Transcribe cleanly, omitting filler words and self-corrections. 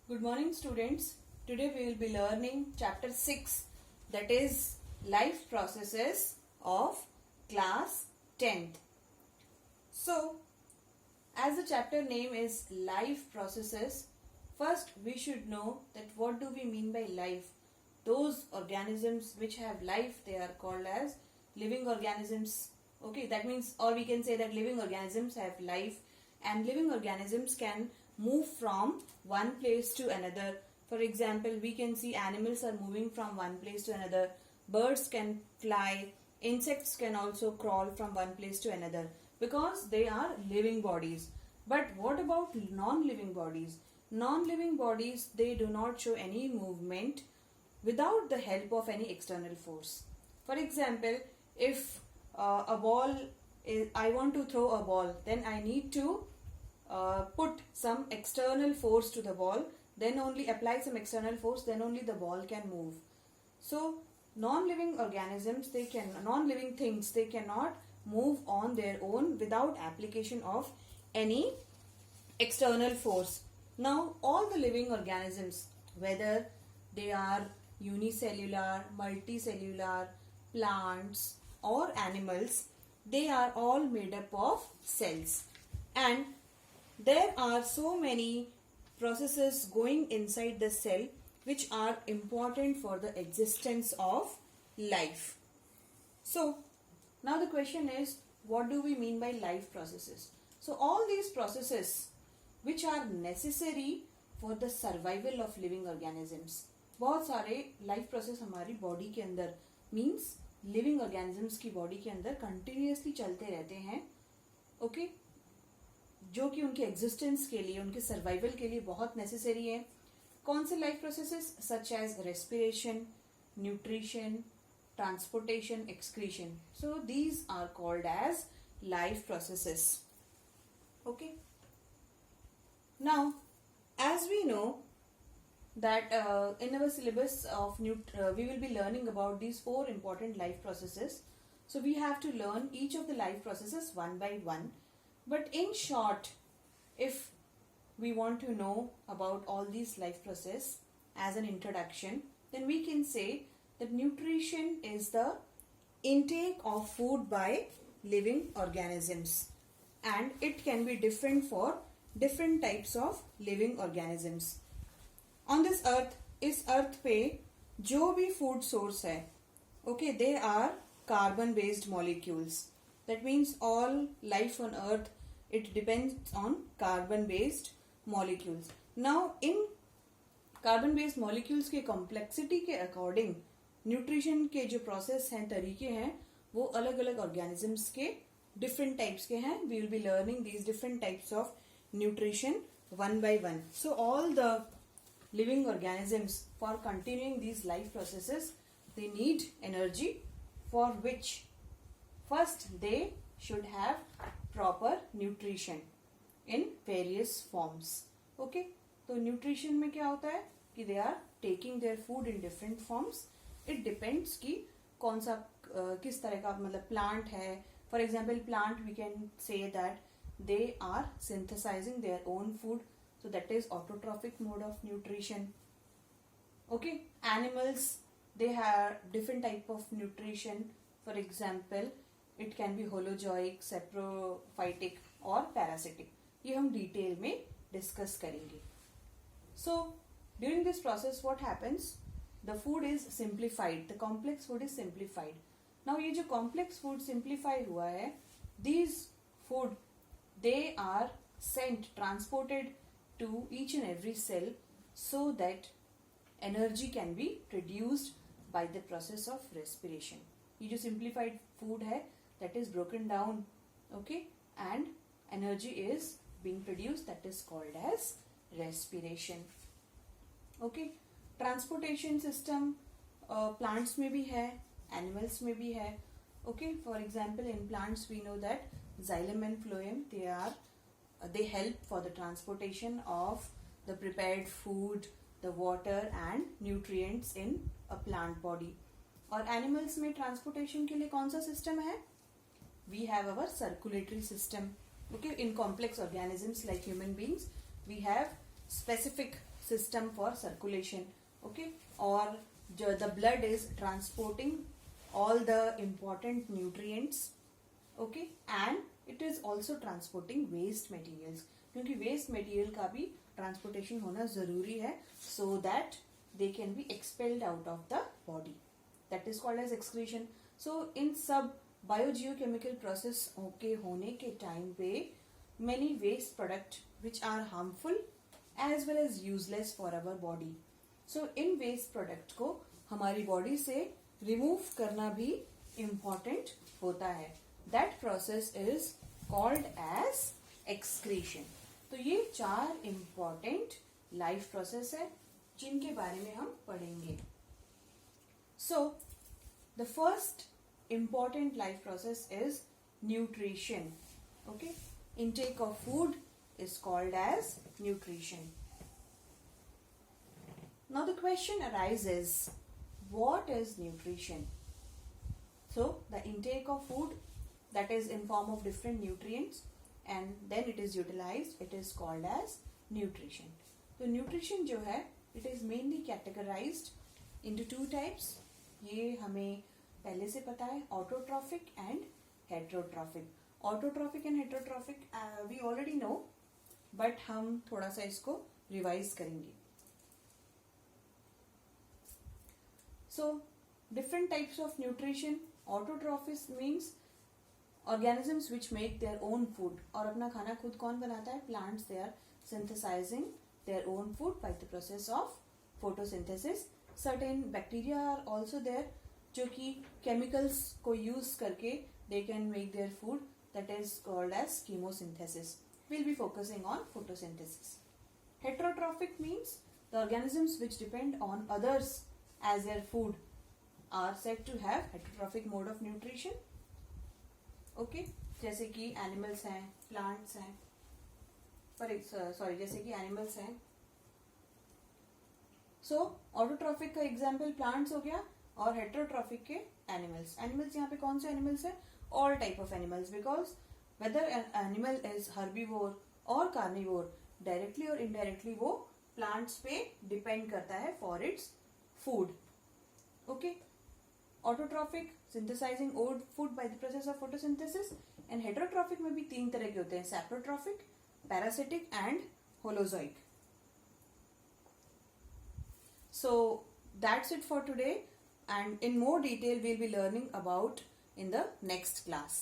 Good morning, students. Today we will be learning chapter 6, that is life processes of class 10th. So, as the chapter name is life processes, first we should know that what do we mean by life. Those organisms which have life, they are called as living organisms. Okay, that means, or we can say that living organisms have life, and living organisms can move from one place to another. For example, we can see animals are moving from one place to another. Birds can fly. Insects can also crawl from one place to another because they are living bodies. But what about non-living bodies? Non-living bodies, they do not show any movement without the help of any external force. For example, if I want to throw a ball, then I need to put some external force to the ball, then only apply some external force, then only the ball can move. So non-living organisms, non-living things, they cannot move on their own without application of any external force. Now all the living organisms, whether they are unicellular, multicellular, plants or animals, they are all made up of cells, and there are so many processes going inside the cell which are important for the existence of life. So now the question is, what do we mean by life processes? So all these processes which are necessary for the survival of living organisms. बहुत सारे life process हमारी body के अंदर, means living organisms की body के अंदर continuously चलते रहते हैं. ओके, जो कि उनके एग्जिस्टेंस के लिए, उनके सर्वाइवल के लिए बहुत नेसेसरी है. कौन से life processes? Such as respiration, nutrition, transportation, excretion. So these are called as life processes. Okay, now as we know that in our syllabus of we will be learning about these 4 important life processes. So we have to learn each of the life processes one by one. But in short, if we want to know about all these life processes as an introduction, then we can say that nutrition is the intake of food by living organisms, and it can be different for different types of living organisms. On this earth, इस अर्थ पे जो भी food source है, okay, they are carbon based molecules. That means all life on earth, it depends on carbon based molecules. Now in carbon based molecules के complexity के according nutrition के जो process हैं, तरीके हैं, वो अलग अलग organisms के different types के हैं. We will be learning these different types of nutrition one by one. So all the living organisms, for continuing these life processes, they need energy, for which first they should have proper nutrition in various forms. Okay, तो nutrition में क्या होता है कि they are taking their food in different forms. It depends कि कौन सा किस तरह का मतलब plant है. For example, plant, we can say that they are synthesizing their own food, so that is autotrophic mode of nutrition. Okay, animals, they have different type of nutrition. For example, it can be holozoic, saprophytic और parasitic. ये हम detail में discuss करेंगे. So during this process what happens? The food is simplified, the complex food is simplified. Now ये जो complex food simplify हुआ है, these food, they are transported to each and every cell so that energy can be produced by the process of respiration. ये जो simplified food है, that is broken down, okay, and energy is being produced, that is called as respiration. Okay, transportation system plants में भी है, animals में भी है. Okay, for example, in plants we know that xylem and phloem, they help for the transportation of the prepared food, the water and nutrients in a plant body. और animals में transportation के लिए कौन सा system है? We have our circulatory system. Okay, in complex organisms like human beings, we have specific system for circulation. Okay, or the blood is transporting all the important nutrients. Okay, and it is also transporting waste materials, क्योंकि waste material का भी transportation होना जरूरी है, so that they can be expelled out of the body. That is called as excretion. So in सब biogeochemical process के होने के time पे many waste product which are harmful as well as useless for our body. So in waste product को हमारी body से remove करना भी important होता है. That process is called as excretion. तो ये 4 important life process है जिनके बारे में हम पढ़ेंगे. So the first important life process is nutrition. Okay, intake of food is called as nutrition. Now the question arises, what is nutrition? So the intake of food that is in form of different nutrients and then it is utilized, it is called as nutrition. So nutrition जो है, it is mainly categorized into 2 types. ये हमें पहले से पता है, autotrophic and heterotrophic. Autotrophic and heterotrophic we already know, but हम थोड़ा सा इसको revise करेंगे. So different types of nutrition. Autotrophic means organisms which make their own food. और अपना खाना खुद कौन बनाता है? Plants. They are synthesizing their own food by the process of photosynthesis. Certain bacteria are also there जो कि chemicals को use करके they can make their food, that is called as chemosynthesis. We'll be focusing on photosynthesis. Heterotrophic means the organisms which depend on others as their food are said to have heterotrophic mode of nutrition. Okay, जैसे कि animals हैं, plants हैं, जैसे कि animals हैं. सो autotrophic का example plants हो गया और हेटेरोट्रॉफिक के एनिमल्स. एनिमल्स यहाँ पे कौन से एनिमल्स है? All type of animals, because whether animal is herbivore और कार्निवोर, डायरेक्टली और इनडायरेक्टली वो प्लांट्स पे डिपेंड करता है for its food. Okay, autotrophic synthesizing old food by the process of photosynthesis, and heterotrophic में भी 3 तरह के होते हैं, saprotrophic, parasitic and holozoic. So that's it for today, and in more detail we'll be learning about in the next class.